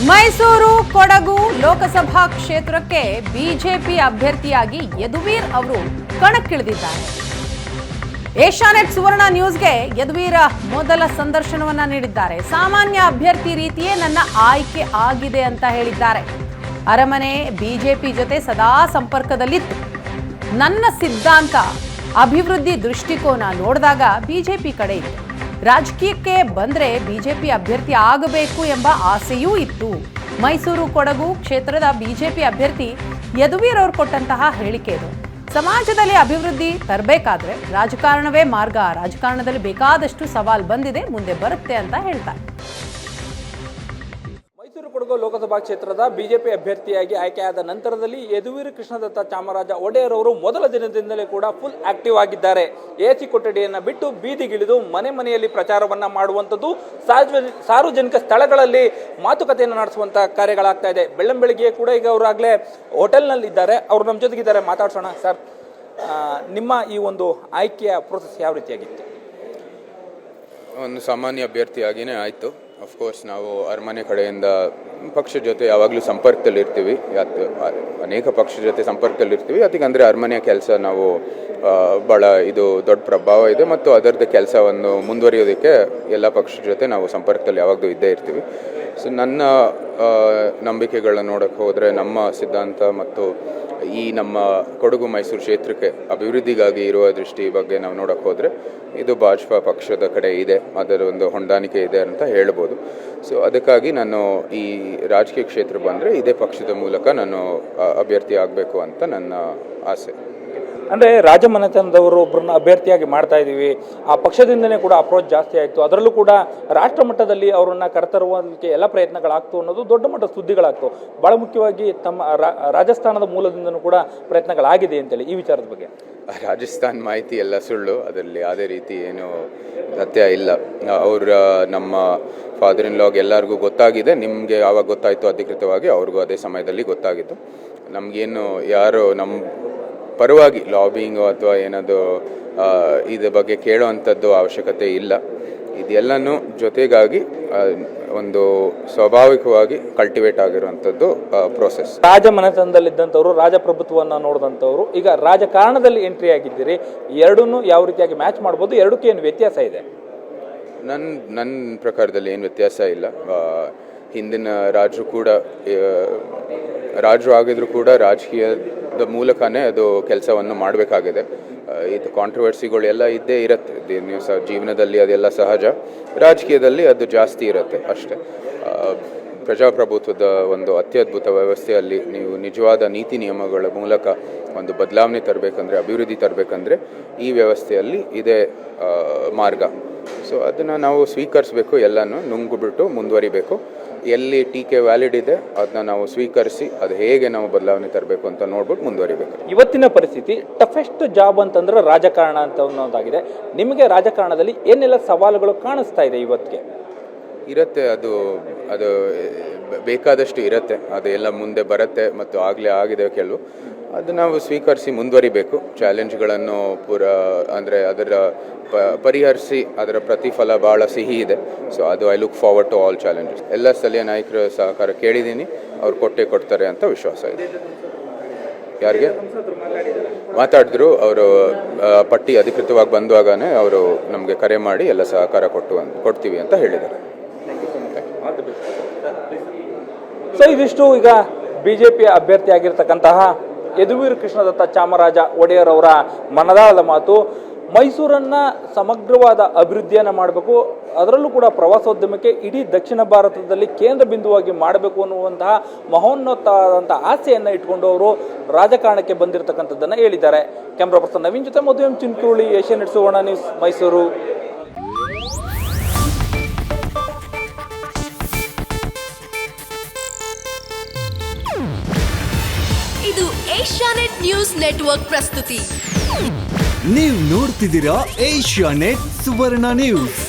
ಮೈಸೂರು ಕೊಡಗು ಲೋಕಸಭಾ ಕ್ಷೇತ್ರಕ್ಕೆ ಬಿಜೆಪಿ ಅಭ್ಯರ್ಥಿಯಾಗಿ ಯದುವೀರ್ ಅವರು ಕಣಕ್ಕಿಳಿದಿದ್ದಾರೆ. ಏಷ್ಯಾನೆಟ್ ಸುವರ್ಣ ನ್ಯೂಸ್ಗೆ ಯದುವೀರ್ ಮೊದಲ ಸಂದರ್ಶನವನ್ನ ನೀಡಿದ್ದಾರೆ. ಸಾಮಾನ್ಯ ಅಭ್ಯರ್ಥಿ ರೀತಿಯೇ ನನ್ನ ಆಯ್ಕೆ ಆಗಿದೆ ಅಂತ ಹೇಳಿದ್ದಾರೆ. ಅರಮನೆ ಬಿಜೆಪಿ ಜೊತೆ ಸದಾ ಸಂಪರ್ಕದಲ್ಲಿತ್ತು. ನನ್ನ ಸಿದ್ಧಾಂತ ಅಭಿವೃದ್ಧಿ ದೃಷ್ಟಿಕೋನ ನೋಡಿದಾಗ ಬಿಜೆಪಿ ಕಡೆ ಇತ್ತು. ರಾಜಕೀಯಕ್ಕೆ ಬಂದರೆ ಬಿಜೆಪಿ ಅಭ್ಯರ್ಥಿ ಆಗಬೇಕು ಎಂಬ ಆಸೆಯೂ ಇತ್ತು. ಮೈಸೂರು ಕೊಡಗು ಕ್ಷೇತ್ರದ ಬಿಜೆಪಿ ಅಭ್ಯರ್ಥಿ ಯದುವೀರ್ ಅವರು ಕೊಟ್ಟಂತಹ ಹೇಳಿಕೆ ಇದು. ಸಮಾಜದಲ್ಲಿ ಅಭಿವೃದ್ಧಿ ತರಬೇಕಾದ್ರೆ ರಾಜಕಾರಣವೇ ಮಾರ್ಗ. ರಾಜಕಾರಣದಲ್ಲಿ ಬೇಕಾದಷ್ಟು ಸವಾಲು ಬಂದಿದೆ, ಮುಂದೆ ಬರುತ್ತೆ ಅಂತ ಹೇಳ್ತಾರೆ. ಮೈಸೂರು ಕೊಡಗು ಲೋಕಸಭಾ ಕ್ಷೇತ್ರದ ಬಿಜೆಪಿ ಅಭ್ಯರ್ಥಿಯಾಗಿ ಆಯ್ಕೆಯಾದ ನಂತರದಲ್ಲಿ ಯದುವೀರ್ ಕೃಷ್ಣದತ್ತ ಚಾಮರಾಜ ಒಡೆಯರ್ ಅವರು ಮೊದಲ ದಿನದಿಂದಲೇ ಕೂಡ ಫುಲ್ ಆಕ್ಟಿವ್ ಆಗಿದ್ದಾರೆ. ಎಸಿ ಕೊಠಡಿಯನ್ನು ಬಿಟ್ಟು ಬೀದಿಗಿಳಿದು ಮನೆ ಮನೆಯಲ್ಲಿ ಪ್ರಚಾರವನ್ನ ಮಾಡುವಂಥದ್ದು, ಸಾರ್ವಜನಿಕ ಸ್ಥಳಗಳಲ್ಲಿ ಮಾತುಕತೆಯನ್ನು ನಡೆಸುವಂತ ಕಾರ್ಯಗಳಾಗ್ತಾ ಇದೆ. ಬೆಳ್ಳಂಬೆಳಗ್ಗೆ ಕೂಡ ಈಗ ಅವರಾಗಲೇ ಹೋಟೆಲ್ನಲ್ಲಿ ಇದ್ದಾರೆ. ಅವರು ನಮ್ಮ ಜೊತೆಗಿದ್ದಾರೆ, ಮಾತಾಡ್ಸೋಣ. ಸರ್, ನಿಮ್ಮ ಈ ಒಂದು ಆಯ್ಕೆಯ ಪ್ರೋಸೆಸ್ ಯಾವ ರೀತಿಯಾಗಿತ್ತು? ಒಂದು ಸಾಮಾನ್ಯ ಅಭ್ಯರ್ಥಿಯಾಗಿಯೇ ಆಯಿತು. ಅಫ್ಕೋರ್ಸ್ ನಾವು ಅರಮನೆ ಕಡೆಯಿಂದ ಪಕ್ಷದ ಜೊತೆ ಯಾವಾಗಲೂ ಸಂಪರ್ಕದಲ್ಲಿರ್ತೀವಿ. ಅನೇಕ ಪಕ್ಷದ ಜೊತೆ ಸಂಪರ್ಕದಲ್ಲಿರ್ತೀವಿ. ಅದಕ್ಕೆ ಅರಮನೆಯ ಕೆಲಸ ನಾವು ಭಾಳ ಇದು ದೊಡ್ಡ ಪ್ರಭಾವ ಇದೆ ಮತ್ತು ಅದರದ್ದು ಕೆಲಸವನ್ನು ಮುಂದುವರಿಯೋದಕ್ಕೆ ಎಲ್ಲ ಪಕ್ಷದ ಜೊತೆ ನಾವು ಸಂಪರ್ಕದಲ್ಲಿ ಯಾವಾಗಲೂ ಇದ್ದೇ ಇರ್ತೀವಿ. ಸೊ ನನ್ನ ನಂಬಿಕೆಗಳನ್ನ ನೋಡೋಕ್ಕೆ ಹೋದರೆ, ನಮ್ಮ ಸಿದ್ಧಾಂತ ಮತ್ತು ಈ ನಮ್ಮ ಕೊಡಗು ಮೈಸೂರು ಕ್ಷೇತ್ರಕ್ಕೆ ಅಭಿವೃದ್ಧಿಗಾಗಿ ಇರುವ ದೃಷ್ಟಿ ಬಗ್ಗೆ ನಾವು ನೋಡೋಕ್ಕೆ ಹೋದರೆ ಇದು ಭಾಜಪಾ ಪಕ್ಷದ ಕಡೆ ಇದೆ, ಅದರ ಒಂದು ಹೊಂದಾಣಿಕೆ ಇದೆ ಅಂತ ಹೇಳ್ಬೋದು. ಸೊ ಅದಕ್ಕಾಗಿ ನಾನು ಈ ರಾಜಕೀಯ ಕ್ಷೇತ್ರ ಬಂದರೆ ಇದೇ ಪಕ್ಷದ ಮೂಲಕ ನಾನು ಅಭ್ಯರ್ಥಿ ಆಗಬೇಕು ಅಂತ ನನ್ನ ಆಸೆ. ಅಂದರೆ ರಾಜಮನೆತನದವರು ಒಬ್ಬರನ್ನ ಅಭ್ಯರ್ಥಿಯಾಗಿ ಮಾಡ್ತಾ ಇದ್ದೀವಿ. ಆ ಪಕ್ಷದಿಂದನೇ ಕೂಡ ಅಪ್ರೋಚ್ ಜಾಸ್ತಿ ಆಯಿತು. ಅದರಲ್ಲೂ ಕೂಡ ರಾಷ್ಟ್ರ ಮಟ್ಟದಲ್ಲಿ ಅವರನ್ನು ಕರೆತರುವುದಕ್ಕೆ ಎಲ್ಲ ಪ್ರಯತ್ನಗಳಾಗ್ತು ಅನ್ನೋದು ದೊಡ್ಡ ಮಟ್ಟದ ಸುದ್ದಿಗಳಾಗ್ತು. ಭಾಳ ಮುಖ್ಯವಾಗಿ ತಮ್ಮ ರಾಜಸ್ಥಾನದ ಮೂಲದಿಂದನೂ ಕೂಡ ಪ್ರಯತ್ನಗಳಾಗಿದೆ ಅಂತೇಳಿ ಈ ವಿಚಾರದ ಬಗ್ಗೆ. ರಾಜಸ್ಥಾನ್ ಮಾಹಿತಿ ಎಲ್ಲ ಸುಳ್ಳು, ಅದರಲ್ಲಿ ಯಾವುದೇ ರೀತಿ ಏನು ಸತ್ಯ ಇಲ್ಲ. ಅವರ ನಮ್ಮ ಫಾದರ್ ಇನ್ ಲಾಗ್ ಎಲ್ಲರಿಗೂ ಗೊತ್ತಾಗಿದೆ. ನಿಮಗೆ ಯಾವಾಗ ಗೊತ್ತಾಯಿತು ಅಧಿಕೃತವಾಗಿ, ಅವ್ರಿಗೂ ಅದೇ ಸಮಯದಲ್ಲಿ ಗೊತ್ತಾಗಿತ್ತು. ನಮಗೇನು ಯಾರು ನಮ್ಮ ಪರವಾಗಿ ಲಾಬಿಂಗು ಅಥವಾ ಏನದು ಇದ್ರ ಬಗ್ಗೆ ಕೇಳುವಂಥದ್ದು ಅವಶ್ಯಕತೆ ಇಲ್ಲ. ಇದೆಲ್ಲನೂ ಜೊತೆಗಾಗಿ ಒಂದು ಸ್ವಾಭಾವಿಕವಾಗಿ ಕಲ್ಟಿವೇಟ್ ಆಗಿರುವಂಥದ್ದು ಪ್ರೋಸೆಸ್. ರಾಜಮನೆತನದಲ್ಲಿದ್ದಂಥವ್ರು, ರಾಜಪ್ರಭುತ್ವವನ್ನು ನೋಡಿದಂಥವ್ರು ಈಗ ರಾಜಕಾರಣದಲ್ಲಿ ಎಂಟ್ರಿ ಆಗಿದ್ದೀರಿ. ಎರಡನ್ನೂ ಯಾವ ರೀತಿಯಾಗಿ ಮ್ಯಾಚ್ ಮಾಡ್ಬೋದು? ಎರಡಕ್ಕೂ ಏನು ವ್ಯತ್ಯಾಸ ಇದೆ? ನನ್ನ ಪ್ರಕಾರದಲ್ಲಿ ಏನು ವ್ಯತ್ಯಾಸ ಇಲ್ಲ. ಹಿಂದಿನ ರಾಜರು ಕೂಡ ರಾಜರು ಆಗಿದ್ರು ಕೂಡ ರಾಜಕೀಯದ ಮೂಲಕನೇ ಅದು ಕೆಲಸವನ್ನು ಮಾಡಬೇಕಾಗಿದೆ. ಇದು ಕಾಂಟ್ರವರ್ಸಿಗಳು ಎಲ್ಲ ಇದ್ದೇ ಇರುತ್ತೆ ಜೀವನದಲ್ಲಿ, ಅದೆಲ್ಲ ಸಹಜ. ರಾಜಕೀಯದಲ್ಲಿ ಅದು ಜಾಸ್ತಿ ಇರುತ್ತೆ ಅಷ್ಟೇ. ಪ್ರಜಾಪ್ರಭುತ್ವದ ಒಂದು ಅತ್ಯದ್ಭುತ ವ್ಯವಸ್ಥೆಯಲ್ಲಿ ನೀವು ನಿಜವಾದ ನೀತಿ ನಿಯಮಗಳ ಮೂಲಕ ಒಂದು ಬದಲಾವಣೆ ತರಬೇಕಂದ್ರೆ, ಅಭಿವೃದ್ಧಿ ತರಬೇಕಂದ್ರೆ ಈ ವ್ಯವಸ್ಥೆಯಲ್ಲಿ ಇದೇ ಮಾರ್ಗ. ಸೊ ಅದನ್ನು ನಾವು ಸ್ವೀಕರಿಸಬೇಕು, ಎಲ್ಲನೂ ನುಂಗುಬಿಟ್ಟು ಮುಂದುವರಿಬೇಕು. ಎಲ್ಲಿ ಟೀಕೆ ವ್ಯಾಲಿಡ್ ಇದೆ ಅದನ್ನ ನಾವು ಸ್ವೀಕರಿಸಿ ಅದು ಹೇಗೆ ನಾವು ಬದಲಾವಣೆ ತರಬೇಕು ಅಂತ ನೋಡ್ಬಿಟ್ಟು ಮುಂದುವರಿಬೇಕು. ಇವತ್ತಿನ ಪರಿಸ್ಥಿತಿ ಟಫೆಸ್ಟ್ ಜಾಬ್ ಅಂತಂದ್ರೆ ರಾಜಕಾರಣ ಅಂತ ಅನ್ನೋದಾಗಿದೆ. ನಿಮಗೆ ರಾಜಕಾರಣದಲ್ಲಿ ಏನೆಲ್ಲ ಸವಾಲುಗಳು ಕಾಣಿಸ್ತಾ ಇದೆ ಇವತ್ತಿಗೆ? ಇರುತ್ತೆ, ಅದು ಬೇಕಾದಷ್ಟು ಇರುತ್ತೆ. ಅದೆಲ್ಲ ಮುಂದೆ ಬರುತ್ತೆ ಮತ್ತು ಆಗಲೇ ಆಗಿದೆ ಕೆಲವು. ಅದು ನಾವು ಸ್ವೀಕರಿಸಿ ಮುಂದುವರಿಬೇಕು. ಚಾಲೆಂಜ್ಗಳನ್ನು ಅದರ ಪರಿಹರಿಸಿ ಅದರ ಪ್ರತಿಫಲ ಭಾಳ ಸಿಹಿ ಇದೆ. ಸೊ ಅದು I look forward to all challenges. ಎಲ್ಲ ಸ್ಥಳೀಯ ನಾಯಕರ ಸಹಕಾರ ಕೇಳಿದ್ದೀನಿ, ಅವ್ರು ಕೊಡ್ತಾರೆ ಅಂತ ವಿಶ್ವಾಸ ಇದೆ. ಯಾರಿಗೆ ಮಾತಾಡಿದ್ರು, ಅವರು ಪಟ್ಟಿ ಅಧಿಕೃತವಾಗಿ ಬಂದುವಾಗನೇ ಅವರು ನಮಗೆ ಕರೆ ಮಾಡಿ ಎಲ್ಲ ಸಹಕಾರ ಕೊಡ್ತೀವಿ ಅಂತ ಹೇಳಿದ್ದಾರೆ. ಸೊ ಇದಿಷ್ಟು ಈಗ ಬಿಜೆಪಿ ಅಭ್ಯರ್ಥಿ ಆಗಿರ್ತಕ್ಕಂತಹ ಯದುವೀರ್ ಕೃಷ್ಣದತ್ತ ಚಾಮರಾಜ ಒಡೆಯರ್ ಅವರ ಮನದಾಳದ ಮಾತು. ಮೈಸೂರನ್ನ ಸಮಗ್ರವಾದ ಅಭಿವೃದ್ಧಿಯನ್ನು ಮಾಡಬೇಕು, ಅದರಲ್ಲೂ ಕೂಡ ಪ್ರವಾಸೋದ್ಯಮಕ್ಕೆ ಇಡೀ ದಕ್ಷಿಣ ಭಾರತದಲ್ಲಿ ಕೇಂದ್ರ ಬಿಂದುವಾಗಿ ಮಾಡಬೇಕು ಅನ್ನುವಂತಹ ಮಹೋನ್ನತವಾದಂಥ ಆಸೆಯನ್ನು ಇಟ್ಕೊಂಡು ಅವರು ರಾಜಕಾರಣಕ್ಕೆ ಬಂದಿರತಕ್ಕಂಥದ್ದನ್ನು ಹೇಳಿದ್ದಾರೆ. ಕ್ಯಾಮ್ರಾ ಪರ್ಸನ್ ನವೀನ್ ಜೊತೆ ಮಧು ಚಿನ್ಕುರುಳಿ, ಏಷ್ಯಾನೆಟ್ ಸುವರ್ಣ ನ್ಯೂಸ್, ಮೈಸೂರು. ಇದು ಏಷ್ಯಾನೆಟ್ ನ್ಯೂಸ್ ನೆಟ್ವರ್ಕ್ ಪ್ರಸ್ತುತಿ. ನೀವು ನೋಡ್ತಿದ್ದೀರಾ ಏಷ್ಯಾನೆಟ್ ಸುವರ್ಣ ನ್ಯೂಸ್.